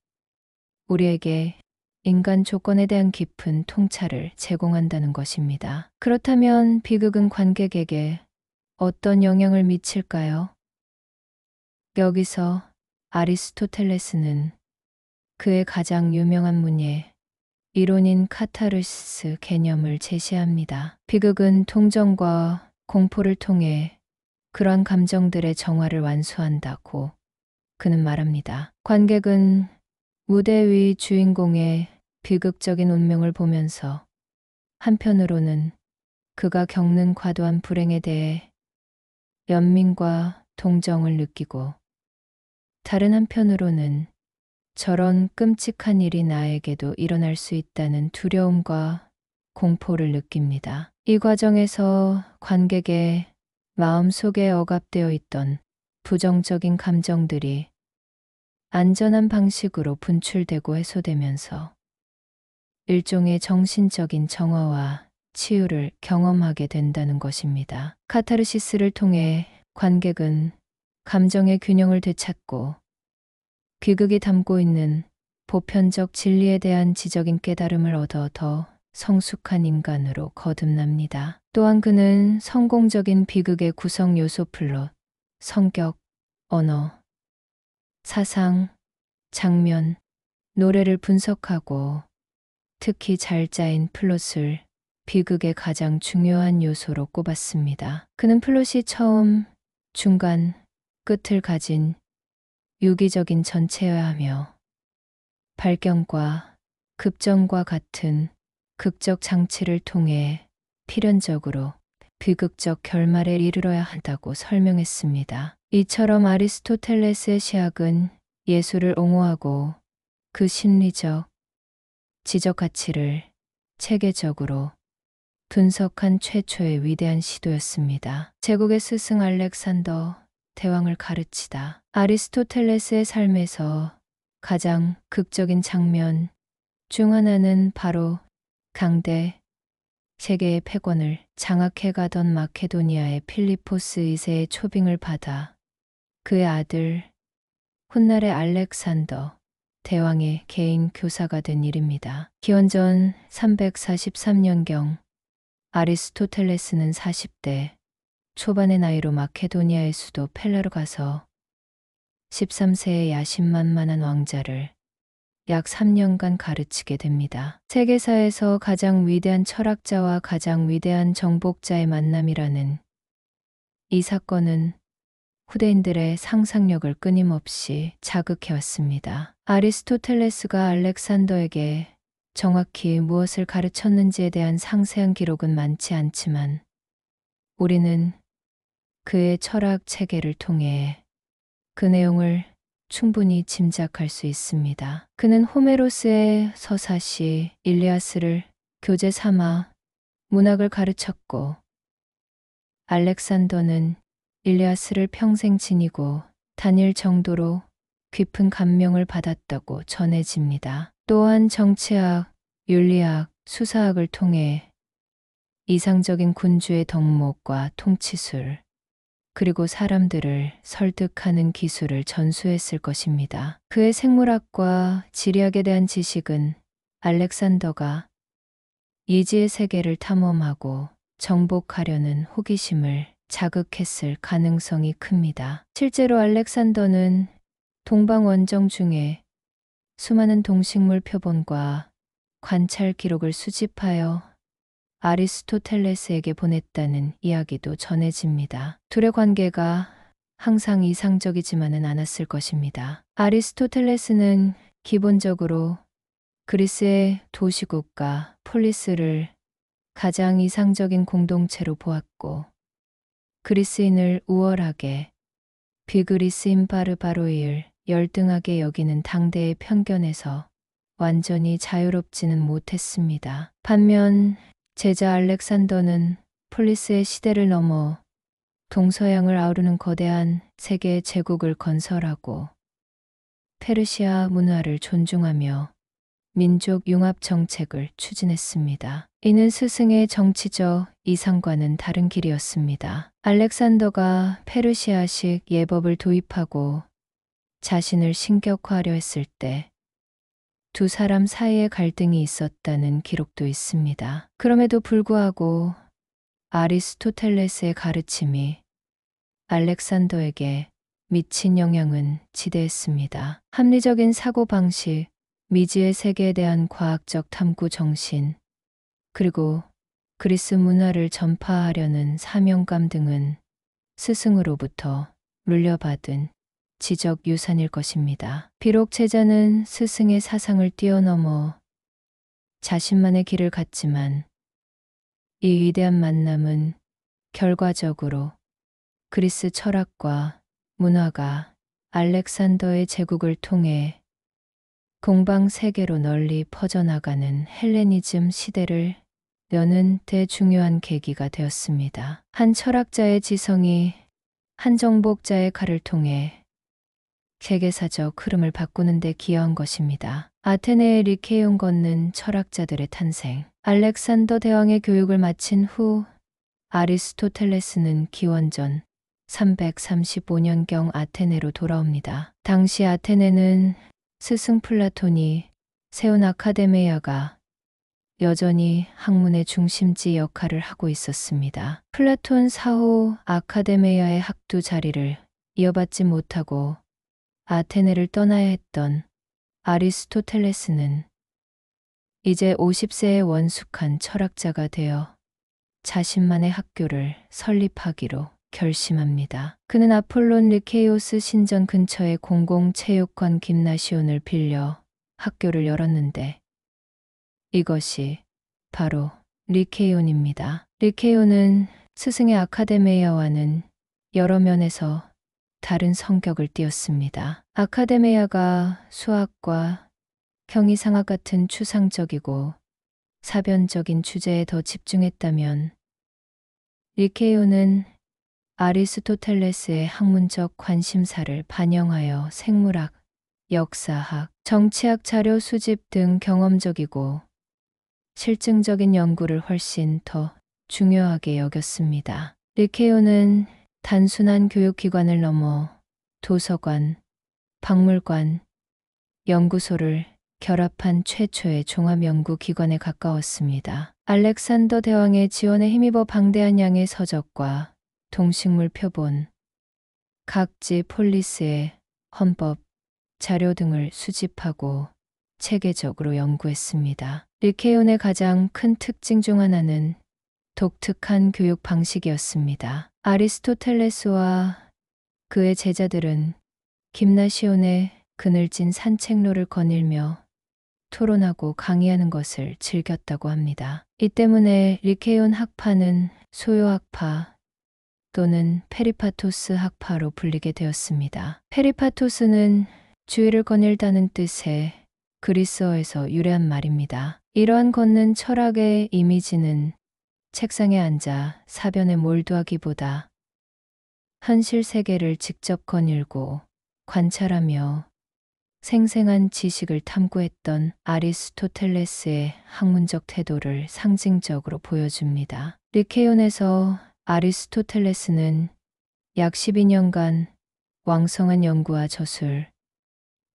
우리에게 인간 조건에 대한 깊은 통찰을 제공한다는 것입니다. 그렇다면 비극은 관객에게 어떤 영향을 미칠까요? 여기서 아리스토텔레스는 그의 가장 유명한 문예, 이론인 카타르시스 개념을 제시합니다. 비극은 통정과 공포를 통해 그러한 감정들의 정화를 완수한다고 그는 말합니다. 관객은 무대 위 주인공의 비극적인 운명을 보면서 한편으로는 그가 겪는 과도한 불행에 대해 연민과 동정을 느끼고 다른 한편으로는 저런 끔찍한 일이 나에게도 일어날 수 있다는 두려움과 공포를 느낍니다. 이 과정에서 관객의 마음속에 억압되어 있던 부정적인 감정들이 안전한 방식으로 분출되고 해소되면서 일종의 정신적인 정화와 치유를 경험하게 된다는 것입니다. 카타르시스를 통해 관객은 감정의 균형을 되찾고 비극이 담고 있는 보편적 진리에 대한 지적인 깨달음을 얻어 더 성숙한 인간으로 거듭납니다. 또한 그는 성공적인 비극의 구성 요소 플롯, 성격, 언어, 사상, 장면, 노래를 분석하고 특히 잘 짜인 플롯을 비극의 가장 중요한 요소로 꼽았습니다. 그는 플롯이 처음, 중간, 끝을 가진 유기적인 전체여야 하며 발견과 급정과 같은 극적 장치를 통해 필연적으로 비극적 결말에 이르러야 한다고 설명했습니다. 이처럼 아리스토텔레스의 시학은 예술을 옹호하고 그 심리적, 지적 가치를 체계적으로 분석한 최초의 위대한 시도였습니다. 제국의 스승 알렉산더 대왕을 가르치다. 아리스토텔레스의 삶에서 가장 극적인 장면 중 하나는 바로 강대 세계의 패권을 장악해가던 마케도니아의 필리포스 2세의 초빙을 받아 그의 아들 훗날의 알렉산더 대왕의 개인 교사가 된 일입니다. 기원전 343년경 아리스토텔레스는 40대 초반의 나이로 마케도니아의 수도 펠라로 가서 13세의 야심만만한 왕자를 약 3년간 가르치게 됩니다. 세계사에서 가장 위대한 철학자와 가장 위대한 정복자의 만남이라는 이 사건은 후대인들의 상상력을 끊임없이 자극해왔습니다. 아리스토텔레스가 알렉산더에게 정확히 무엇을 가르쳤는지에 대한 상세한 기록은 많지 않지만 우리는 그의 철학 체계를 통해 그 내용을 충분히 짐작할 수 있습니다. 그는 호메로스의 서사시 일리아스를 교재 삼아 문학을 가르쳤고 알렉산더는 일리아스를 평생 지니고 다닐 정도로 깊은 감명을 받았다고 전해집니다. 또한 정치학, 윤리학, 수사학을 통해 이상적인 군주의 덕목과 통치술, 그리고 사람들을 설득하는 기술을 전수했을 것입니다. 그의 생물학과 지리학에 대한 지식은 알렉산더가 이지의 세계를 탐험하고 정복하려는 호기심을 자극했을 가능성이 큽니다. 실제로 알렉산더는 동방 원정 중에 수많은 동식물 표본과 관찰 기록을 수집하여 아리스토텔레스에게 보냈다는 이야기도 전해집니다. 둘의 관계가 항상 이상적이지만은 않았을 것입니다. 아리스토텔레스는 기본적으로 그리스의 도시국가 폴리스를 가장 이상적인 공동체로 보았고, 그리스인을 우월하게, 비그리스인 바르바로이를 열등하게 여기는 당대의 편견에서 완전히 자유롭지는 못했습니다. 반면 제자 알렉산더는 폴리스의 시대를 넘어 동서양을 아우르는 거대한 세계의 제국을 건설하고 페르시아 문화를 존중하며 민족 융합 정책을 추진했습니다. 이는 스승의 정치적 이상과는 다른 길이었습니다. 알렉산더가 페르시아식 예법을 도입하고 자신을 신격화하려 했을 때 두 사람 사이에 갈등이 있었다는 기록도 있습니다. 그럼에도 불구하고 아리스토텔레스의 가르침이 알렉산더에게 미친 영향은 지대했습니다. 합리적인 사고방식, 미지의 세계에 대한 과학적 탐구 정신, 그리고 그리스 문화를 전파하려는 사명감 등은 스승으로부터 물려받은 지적 유산일 것입니다. 비록 제자는 스승의 사상을 뛰어넘어 자신만의 길을 갔지만 이 위대한 만남은 결과적으로 그리스 철학과 문화가 알렉산더의 제국을 통해 동방 세계로 널리 퍼져나가는 헬레니즘 시대를 여는 대중요한 계기가 되었습니다. 한 철학자의 지성이 한 정복자의 칼을 통해 세계사적 흐름을 바꾸는 데 기여한 것입니다. 아테네의 리케이온 걷는 철학자들의 탄생. 알렉산더 대왕의 교육을 마친 후 아리스토텔레스는 기원전 335년경 아테네로 돌아옵니다. 당시 아테네는 스승 플라톤이 세운 아카데메아가 여전히 학문의 중심지 역할을 하고 있었습니다. 플라톤 사후 아카데메아의 학두 자리를 이어받지 못하고 아테네를 떠나야 했던 아리스토텔레스는 이제 50세의 원숙한 철학자가 되어 자신만의 학교를 설립하기로 결심합니다. 그는 아폴론 리케이오스 신전 근처의 공공체육관 김나시온을 빌려 학교를 열었는데 이것이 바로 리케이온입니다. 리케이온은 스승의 아카데메아와는 여러 면에서 다른 성격을 띠었습니다. 아카데메아가 수학과 경이상학 같은 추상적이고 사변적인 주제에 더 집중했다면 리케이온은 아리스토텔레스의 학문적 관심사를 반영하여 생물학, 역사학, 정치학 자료 수집 등 경험적이고 실증적인 연구를 훨씬 더 중요하게 여겼습니다. 리케이온은 단순한 교육기관을 넘어 도서관, 박물관, 연구소를 결합한 최초의 종합연구기관에 가까웠습니다. 알렉산더 대왕의 지원에 힘입어 방대한 양의 서적과 동식물 표본, 각지 폴리스의 헌법, 자료 등을 수집하고 체계적으로 연구했습니다. 리케이온의 가장 큰 특징 중 하나는 독특한 교육 방식이었습니다. 아리스토텔레스와 그의 제자들은 김나시온의 그늘진 산책로를 거닐며 토론하고 강의하는 것을 즐겼다고 합니다. 이 때문에 리케이온 학파는 소요학파 또는 페리파토스 학파로 불리게 되었습니다. 페리파토스는 주의를 거닐다는 뜻의 그리스어에서 유래한 말입니다. 이러한 걷는 철학의 이미지는 책상에 앉아 사변에 몰두하기보다 현실 세계를 직접 거닐고 관찰하며 생생한 지식을 탐구했던 아리스토텔레스의 학문적 태도를 상징적으로 보여줍니다. 리케온에서 아리스토텔레스는 약 12년간 왕성한 연구와 저술,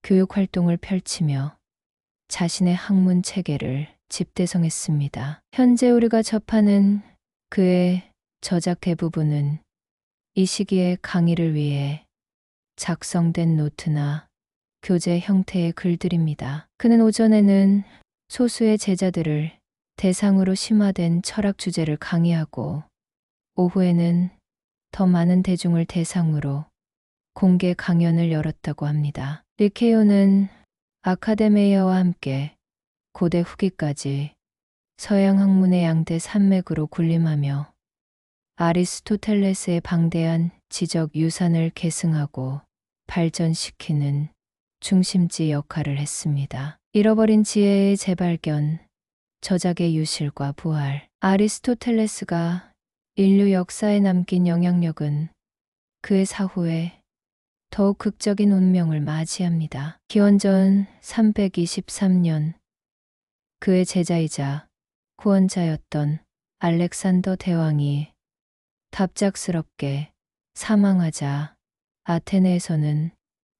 교육 활동을 펼치며 자신의 학문 체계를 집대성했습니다. 현재 우리가 접하는 그의 저작 대부분은 이 시기의 강의를 위해 작성된 노트나 교재 형태의 글들입니다. 그는 오전에는 소수의 제자들을 대상으로 심화된 철학 주제를 강의하고 오후에는 더 많은 대중을 대상으로 공개 강연을 열었다고 합니다. 리케오는 아카데메이아와 함께 고대 후기까지 서양 학문의 양대 산맥으로 군림하며 아리스토텔레스의 방대한 지적 유산을 계승하고 발전시키는 중심지 역할을 했습니다. 잃어버린 지혜의 재발견, 저작의 유실과 부활. 아리스토텔레스가 인류 역사에 남긴 영향력은 그의 사후에 더욱 극적인 운명을 맞이합니다. 기원전 323년 그의 제자이자 후원자였던 알렉산더 대왕이 갑작스럽게 사망하자 아테네에서는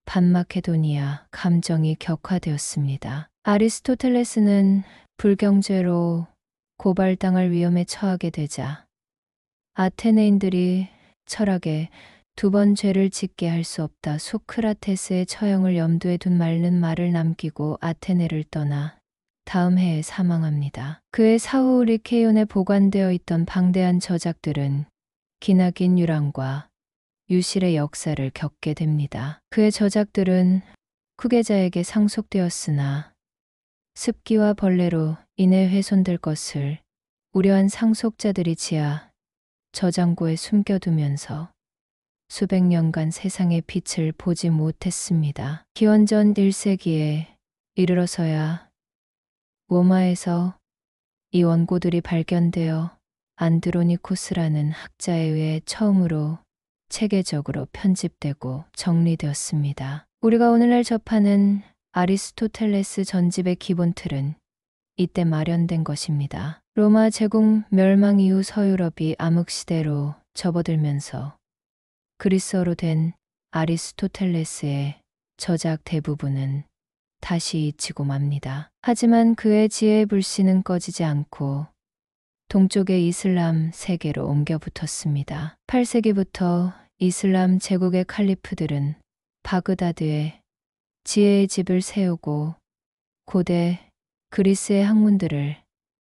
반마케도니아 감정이 격화되었습니다. 아리스토텔레스는 불경죄로 고발당할 위험에 처하게 되자 아테네인들이 철학에 두 번 죄를 짓게 할 수 없다 소크라테스의 처형을 염두에 둔 말는 말을 남기고 아테네를 떠나 다음 해에 사망합니다. 그의 사후 리케온에 보관되어 있던 방대한 저작들은 기나긴 유랑과 유실의 역사를 겪게 됩니다. 그의 저작들은 후계자에게 상속되었으나 습기와 벌레로 인해 훼손될 것을 우려한 상속자들이 지하 저장고에 숨겨두면서 수백 년간 세상의 빛을 보지 못했습니다. 기원전 1세기에 이르러서야 로마에서 이 원고들이 발견되어 안드로니코스라는 학자에 의해 처음으로 체계적으로 편집되고 정리되었습니다. 우리가 오늘날 접하는 아리스토텔레스 전집의 기본 틀은 이때 마련된 것입니다. 로마 제국 멸망 이후 서유럽이 암흑시대로 접어들면서 그리스어로 된 아리스토텔레스의 저작 대부분은 다시 잊히고 맙니다. 하지만 그의 지혜의 불씨는 꺼지지 않고 동쪽의 이슬람 세계로 옮겨 붙었습니다. 8세기부터 이슬람 제국의 칼리프들은 바그다드에 지혜의 집을 세우고 고대 그리스의 학문들을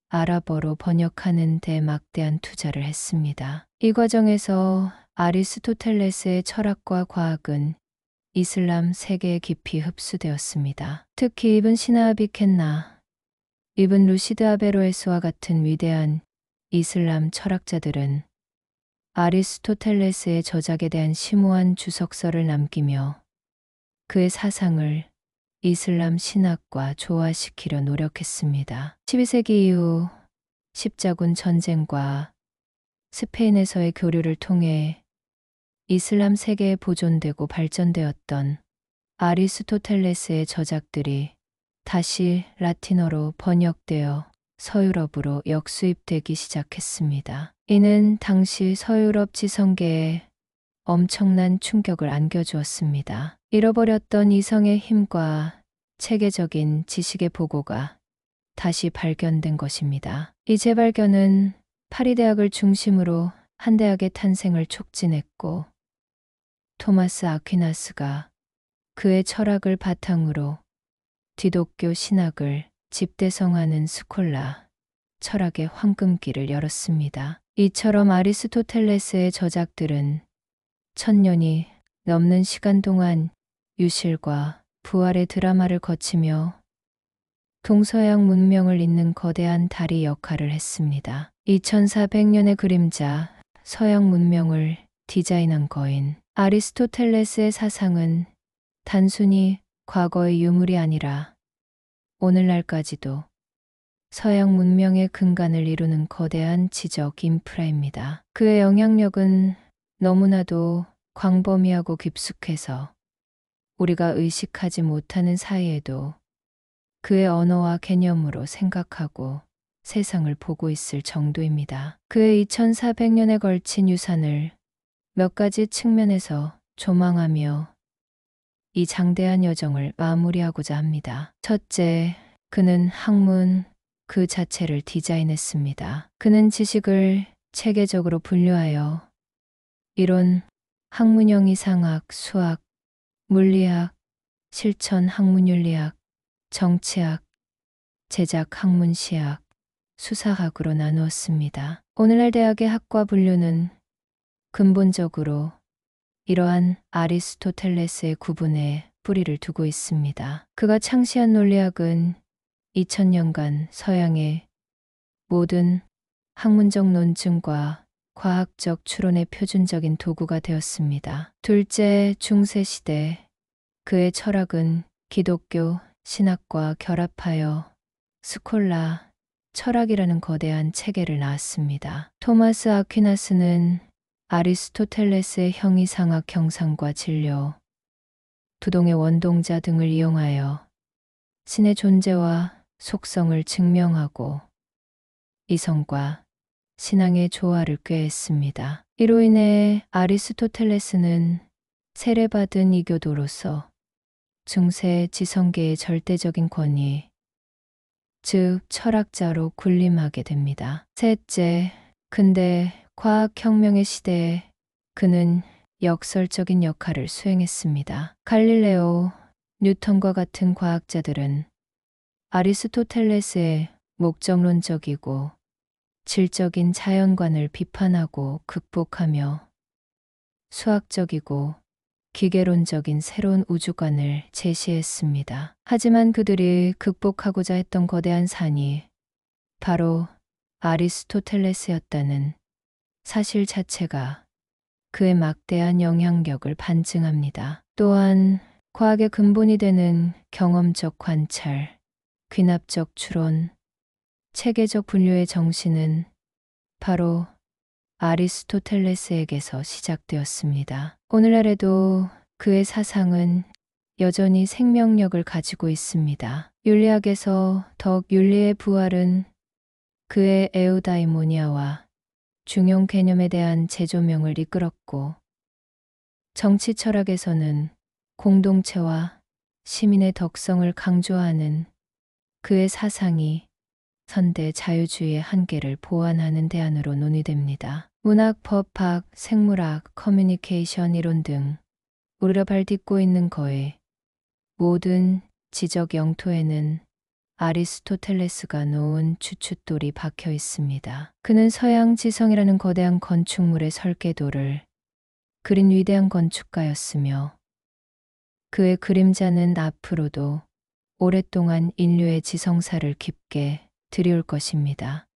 아랍어로 번역하는 데 막대한 투자를 했습니다. 이 과정에서 아리스토텔레스의 철학과 과학은 이슬람 세계에 깊이 흡수되었습니다. 특히 이븐 시나 아비켄나, 이븐 루시드 아베로에스와 같은 위대한 이슬람 철학자들은 아리스토텔레스의 저작에 대한 심오한 주석서를 남기며 그의 사상을 이슬람 신학과 조화시키려 노력했습니다. 12세기 이후 십자군 전쟁과 스페인에서의 교류를 통해 이슬람 세계에 보존되고 발전되었던 아리스토텔레스의 저작들이 다시 라틴어로 번역되어 서유럽으로 역수입되기 시작했습니다. 이는 당시 서유럽 지성계에 엄청난 충격을 안겨주었습니다. 잃어버렸던 이성의 힘과 체계적인 지식의 보고가 다시 발견된 것입니다. 이 재발견은 파리 대학을 중심으로 한 대학의 탄생을 촉진했고 토마스 아퀴나스가 그의 철학을 바탕으로 디도교 신학을 집대성하는 스콜라, 철학의 황금기를 열었습니다. 이처럼 아리스토텔레스의 저작들은 1000년이 넘는 시간 동안 유실과 부활의 드라마를 거치며 동서양 문명을 잇는 거대한 다리 역할을 했습니다. 2400년의 그림자, 서양 문명을 디자인한 거인 아리스토텔레스의 사상은 단순히 과거의 유물이 아니라 오늘날까지도 서양 문명의 근간을 이루는 거대한 지적 인프라입니다. 그의 영향력은 너무나도 광범위하고 깊숙해서 우리가 의식하지 못하는 사이에도 그의 언어와 개념으로 생각하고 세상을 보고 있을 정도입니다. 그의 2400년에 걸친 유산을 몇 가지 측면에서 조망하며 이 장대한 여정을 마무리하고자 합니다. 첫째, 그는 학문 그 자체를 디자인했습니다. 그는 지식을 체계적으로 분류하여 이론, 학문형 이상학, 수학, 물리학, 실천 학문윤리학, 정치학, 제작 학문시학, 수사학으로 나누었습니다. 오늘날 대학의 학과 분류는 근본적으로 이러한 아리스토텔레스의 구분에 뿌리를 두고 있습니다. 그가 창시한 논리학은 2000년간 서양의 모든 학문적 논증과 과학적 추론의 표준적인 도구가 되었습니다. 둘째, 중세시대 그의 철학은 기독교 신학과 결합하여 스콜라 철학이라는 거대한 체계를 낳았습니다. 토마스 아퀴나스는 아리스토텔레스의 형이상학 형상과 진료, 부동의 원동자 등을 이용하여 신의 존재와 속성을 증명하고 이성과 신앙의 조화를 꾀했습니다. 이로 인해 아리스토텔레스는 세례받은 이교도로서 중세 지성계의 절대적인 권위, 즉 철학자로 군림하게 됩니다. 셋째, 근대 과학혁명의 시대에 그는 역설적인 역할을 수행했습니다. 갈릴레오, 뉴턴과 같은 과학자들은 아리스토텔레스의 목적론적이고 질적인 자연관을 비판하고 극복하며 수학적이고 기계론적인 새로운 우주관을 제시했습니다. 하지만 그들이 극복하고자 했던 거대한 산이 바로 아리스토텔레스였다는 사실 자체가 그의 막대한 영향력을 반증합니다. 또한 과학의 근본이 되는 경험적 관찰, 귀납적 추론, 체계적 분류의 정신은 바로 아리스토텔레스에게서 시작되었습니다. 오늘날에도 그의 사상은 여전히 생명력을 가지고 있습니다. 윤리학에서 덕 윤리의 부활은 그의 에우다이모니아와 중용 개념에 대한 재조명을 이끌었고, 정치 철학에서는 공동체와 시민의 덕성을 강조하는 그의 사상이 선대 자유주의의 한계를 보완하는 대안으로 논의됩니다. 문학, 법학, 생물학, 커뮤니케이션 이론 등 우리가 발딛고 있는 거의 모든 지적 영토에는 아리스토텔레스가 놓은 주춧돌이 박혀 있습니다. 그는 서양 지성이라는 거대한 건축물의 설계도를 그린 위대한 건축가였으며 그의 그림자는 앞으로도 오랫동안 인류의 지성사를 깊게 들이올 것입니다.